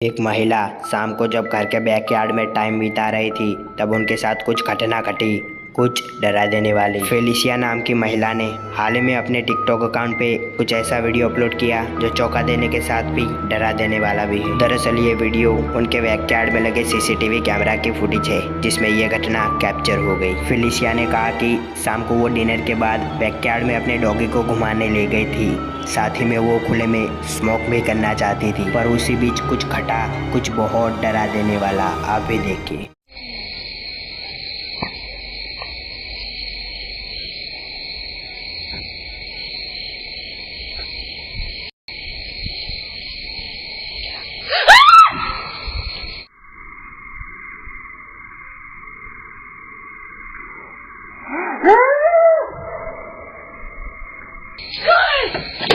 एक महिला शाम को जब घर के बैकयार्ड में टाइम बिता रही थी तब उनके साथ कुछ घटना घटी, कुछ डरा देने वाली। फेलिसिया नाम की महिला ने हाल ही में अपने टिकटॉक अकाउंट पे कुछ ऐसा वीडियो अपलोड किया जो चौंका देने के साथ भी डरा देने वाला भी है। दरअसल ये वीडियो उनके बैकयार्ड में लगे सीसीटीवी कैमरा की फुटेज है जिसमें ये घटना कैप्चर हो गई। फेलिसिया ने कहा कि शाम को वो डिनर के बाद बैकयार्ड में अपने डॉगी को घुमाने ले गई थी, साथ ही में वो खुले में स्मोक भी करना चाहती थी, पर उसी बीच कुछ घटा, कुछ बहुत डरा देने वाला। आप भी देखिए।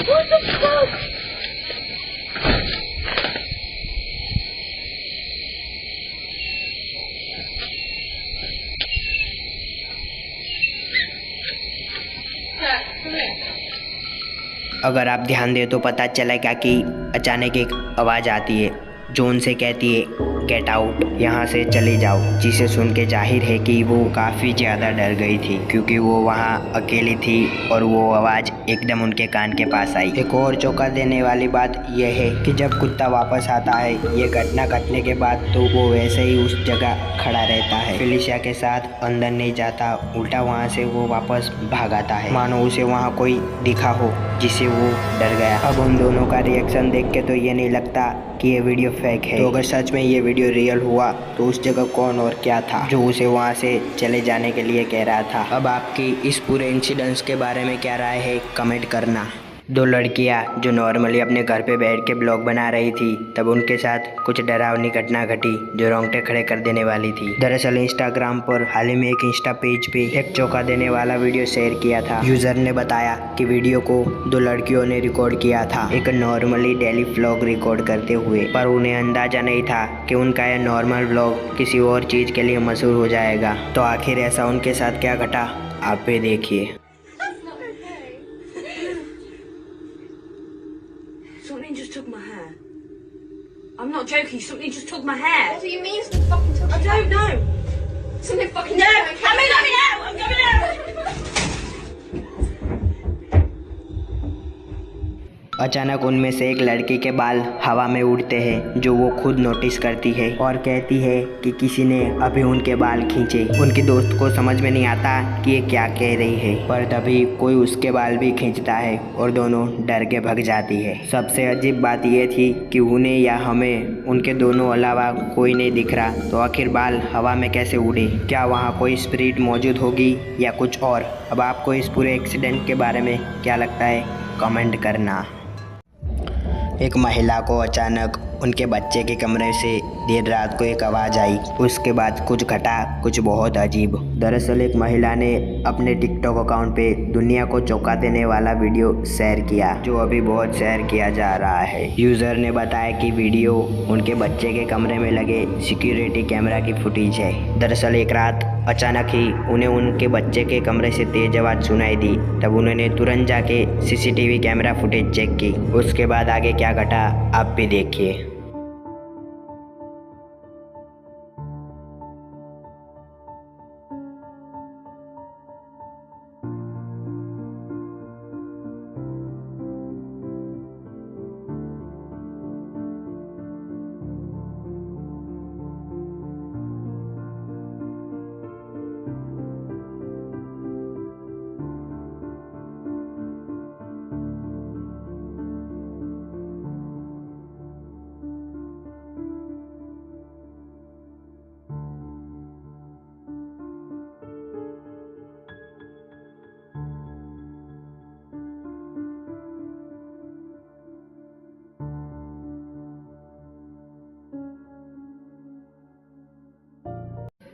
What the fuck? अगर आप ध्यान दें तो पता चलेगा कि अचानक एक आवाज़ आती है जो उनसे कहती है गेट आउट, यहाँ से चले जाओ, जिसे सुन के जाहिर है कि वो काफ़ी ज़्यादा डर गई थी क्योंकि वो वहाँ अकेली थी और वो आवाज़ एकदम उनके कान के पास आई। एक और चौंका देने वाली बात यह है कि जब कुत्ता वापस आता है ये घटना घटने के बाद तो वो वैसे ही उस जगह खड़ा रहता है। फेलिसिया के साथ अंदर नहीं जाता, उल्टा वहाँ से वो वापस भाग आता है, मानो उसे वहाँ कोई दिखा हो जिससे वो डर गया। अब उन दोनों का रिएक्शन देख के तो ये नहीं लगता कि ये वीडियो फेक है। तो अगर सच में ये वीडियो रियल हुआ तो उस जगह कौन और क्या था जो उसे वहाँ से चले जाने के लिए कह रहा था। अब आपकी इस पूरे इंसिडेंट्स के बारे में क्या राय है, कमेंट करना। दो लड़कियां जो नॉर्मली अपने घर पे बैठ के ब्लॉग बना रही थी तब उनके साथ कुछ डरावनी घटना घटी जो रोंगटे खड़े कर देने वाली थी। दरअसल इंस्टाग्राम पर हाल ही में एक इंस्टा पेज पे एक चौंका देने वाला वीडियो शेयर किया था। यूजर ने बताया कि वीडियो को दो लड़कियों ने रिकॉर्ड किया था एक नॉर्मली डेली व्लॉग रिकॉर्ड करते हुए, पर उन्हें अंदाजा नहीं था कि उनका यह नॉर्मल व्लॉग किसी और चीज के लिए मशहूर हो जाएगा। तो आखिर ऐसा उनके साथ क्या घटा, आप भी देखिए। Something just took my hair. I'm not joking, something just took my hair. What do you mean something fucking took I your hair? don't know. Something fucking No, took my I'm hair. coming out, I'm coming out. अचानक उनमें से एक लड़की के बाल हवा में उड़ते हैं जो वो खुद नोटिस करती है और कहती है कि किसी ने अभी उनके बाल खींचे। उनकी दोस्त को समझ में नहीं आता कि ये क्या कह रही है, पर तभी कोई उसके बाल भी खींचता है और दोनों डर के भग जाती है। सबसे अजीब बात यह थी कि उन्हें या हमें उनके दोनों अलावा कोई नहीं दिख रहा, तो आखिर बाल हवा में कैसे उड़े? क्या वहाँ कोई स्पिरिट मौजूद होगी या कुछ और? अब आपको इस पूरे एक्सीडेंट के बारे में क्या लगता है, कमेंट करना। एक महिला को अचानक उनके बच्चे के कमरे से देर रात को एक आवाज़ आई, उसके बाद कुछ घटा, कुछ बहुत अजीब। दरअसल एक महिला ने अपने टिकटॉक अकाउंट पे दुनिया को चौंका देने वाला वीडियो शेयर किया जो अभी बहुत शेयर किया जा रहा है। यूज़र ने बताया कि वीडियो उनके बच्चे के कमरे में लगे सिक्योरिटी कैमरा की फुटेज है। दरअसल एक रात अचानक ही उन्हें उनके बच्चे के कमरे से तेज आवाज़ सुनाई दी, तब उन्होंने तुरंत जाके सीसीटीवी कैमरा फुटेज चेक की। उसके बाद आगे क्या घटा आप भी देखिए।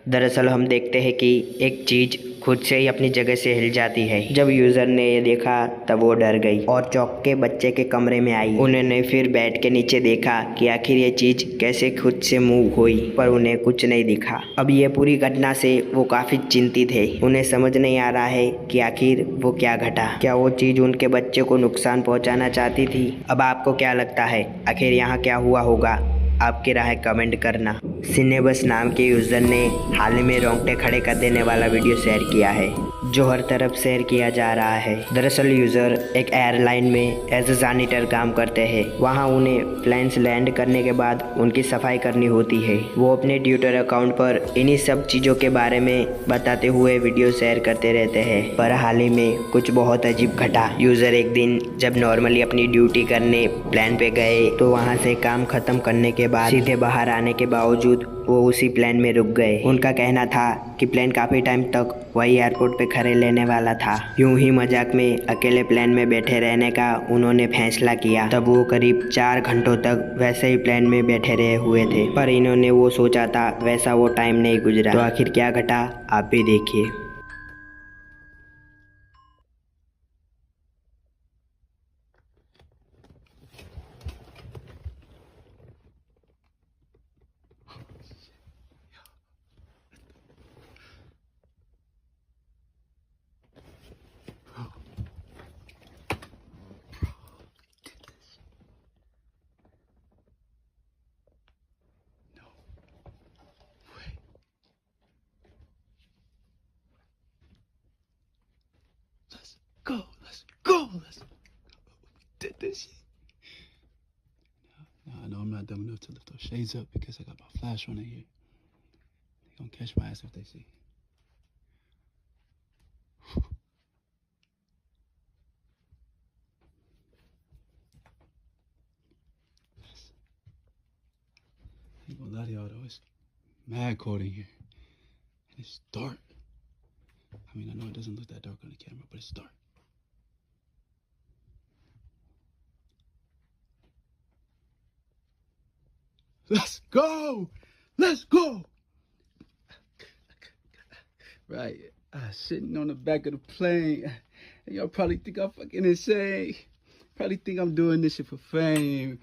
दरअसल हम देखते हैं कि एक चीज़ खुद से ही अपनी जगह से हिल जाती है। जब यूज़र ने ये देखा तब वो डर गई और चौंक के बच्चे के कमरे में आई। उन्होंने फिर बेड के नीचे देखा कि आखिर ये चीज़ कैसे खुद से मूव हुई, पर उन्हें कुछ नहीं दिखा। अब ये पूरी घटना से वो काफ़ी चिंतित है। उन्हें समझ नहीं आ रहा है कि आखिर वो क्या घटा। क्या वो चीज़ उनके बच्चे को नुकसान पहुँचाना चाहती थी? अब आपको क्या लगता है आखिर यहाँ क्या हुआ होगा? आपकी राय कमेंट करना। सिनेबस नाम के यूज़र ने हाल ही में रोंगटे खड़े कर देने वाला वीडियो शेयर किया है, जो हर तरफ शेयर किया जा रहा है। दरअसल यूज़र एक एयरलाइन में एज ए जैनिटर काम करते हैं। वहां उन्हें प्लेन्स लैंड करने के बाद उनकी सफाई करनी होती है। वो अपने ट्विटर अकाउंट पर इन्हीं सब चीज़ों के बारे में बताते हुए वीडियो शेयर करते रहते हैं। पर हाल ही में कुछ बहुत अजीब घटा। यूज़र एक दिन जब नॉर्मली अपनी ड्यूटी करने प्लेन पे गए तो वहाँ से काम खत्म करने के बाद सीधे बाहर आने के बावजूद वो उसी प्लेन में रुक गए। उनका कहना था कि प्लेन काफ़ी टाइम तक वही एयरपोर्ट पे खड़े लेने वाला था। यूं ही मजाक में अकेले प्लेन में बैठे रहने का उन्होंने फैसला किया। तब वो करीब 4 घंटों तक वैसे ही प्लेन में बैठे रहे हुए थे, पर इन्होंने वो सोचा था वैसा वो टाइम नहीं गुजरा। तो आखिर क्या घटा आप भी देखिए। Let's go. We did this shit. Nah, I know I'm not dumb enough to lift those shades up because I got my flash on in here. They gonna catch my ass if they see. I ain't gonna lie to y'all though, it's mad cold in here. And it's dark. I mean, I know it doesn't look that dark on the camera, but it's dark. Let's go! Let's go! Right, sitting on the back of the plane. And y'all probably think I'm fucking insane. Probably think I'm doing this shit for fame.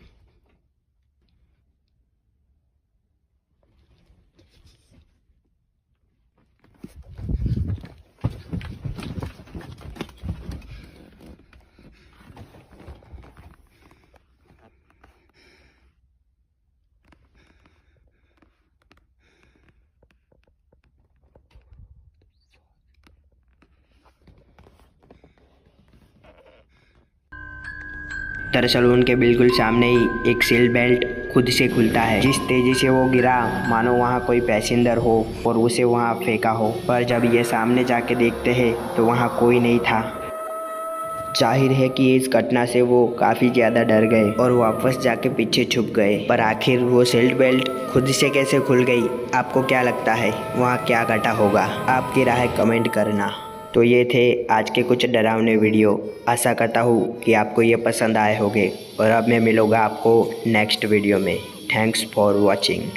दरअसल उनके बिल्कुल सामने ही एक seat belt खुद से खुलता है। जिस तेजी से वो गिरा मानो वहाँ कोई पैसेंजर हो और उसे वहाँ फेंका हो। पर जब ये सामने जाके देखते हैं तो वहाँ कोई नहीं था। जाहिर है कि इस घटना से वो काफ़ी ज़्यादा डर गए और वापस जाके पीछे छुप गए। पर आखिर वो सीट बेल्ट खुद से कैसे खुल गई, आपको क्या लगता है वहाँ क्या घटा होगा? आपकी राय कमेंट करना। तो ये थे आज के कुछ डरावने वीडियो। आशा करता हूँ कि आपको ये पसंद आए होंगे और अब मैं मिलूँगा आपको नेक्स्ट वीडियो में। Thanks for watching.